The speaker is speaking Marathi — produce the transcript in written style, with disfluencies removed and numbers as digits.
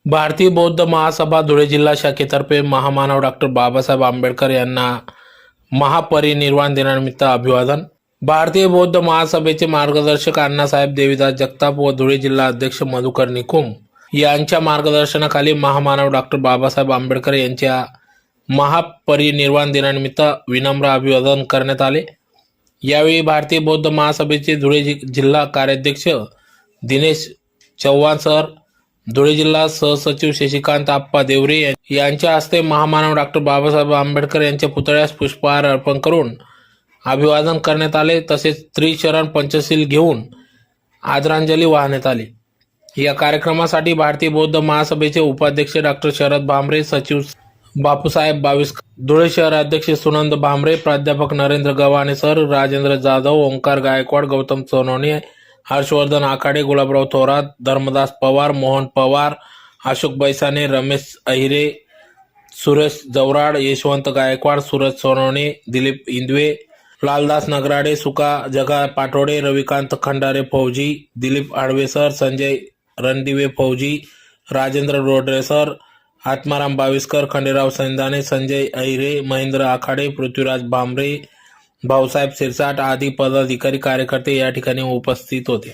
भारतीय बौद्ध महासभा धुळे जिल्हा शाखेतर्फे महामानव डॉक्टर बाबासाहेब आंबेडकर यांना महापरिनिर्वाण दिनानिमित्त अभिवादन। भारतीय बौद्ध महासभेचे मार्गदर्शक अण्णासाहेब देवीदास जगताप व धुळे जिल्हा अध्यक्ष मधुकर निकुम यांच्या मार्गदर्शनाखाली महामानव डॉक्टर बाबासाहेब आंबेडकर यांच्या महापरिनिर्वाण दिनानिमित्त विनम्र अभिवादन करण्यात आले। यावेळी भारतीय बौद्ध महासभेचे धुळे जिल्हा कार्याध्यक्ष दिनेश चव्हाण सर, धुळे जिल्हा सहसचिव शशिकांत आप्पा देवरे यांच्या हस्ते महामानव डॉक्टर बाबासाहेब आंबेडकर यांच्या पुतळ्यास पुष्पहार अर्पण करून अभिवादन करण्यात आले। तसेच त्रिचरण पंचशील घेऊन आदरांजली वाहण्यात आली। या कार्यक्रमासाठी भारतीय बौद्ध महासभेचे उपाध्यक्ष डॉक्टर शरद भामरे, सचिव बापूसाहेब बाविस्कर, धुळे शहर अध्यक्ष सुनंद भामरे, प्राध्यापक नरेंद्र गव्हाणे सर, राजेंद्र जाधव, ओंकार गायकवाड, गौतम सोनवणे, हर्षवर्धन आखाडे, गुलाबराव थोरात, धर्मदास पवार, मोहन पवार, अशोक बैसाने, रमेश अहिरे, सुरेश जवराड, यशवंत गायकवाड, सूरज सोनवणे, दिलीप इंदवे, लालदास नगराडे, सुका जगा पाटोडे, रविकांत खंडारे फौजी, दिलीप आडवे सर, संजय रणदिवे फौजी, राजेंद्र रोडरे सर, आत्माराम बाविस्कर, खंडेराव सैंदाने, संजय अहिरे, महेंद्र आखाडे, पृथ्वीराज भामरे, भाऊसाहेब सिरसाट आदी पदाधिकारी कार्यकर्ते या ठिकाणी उपस्थित होते।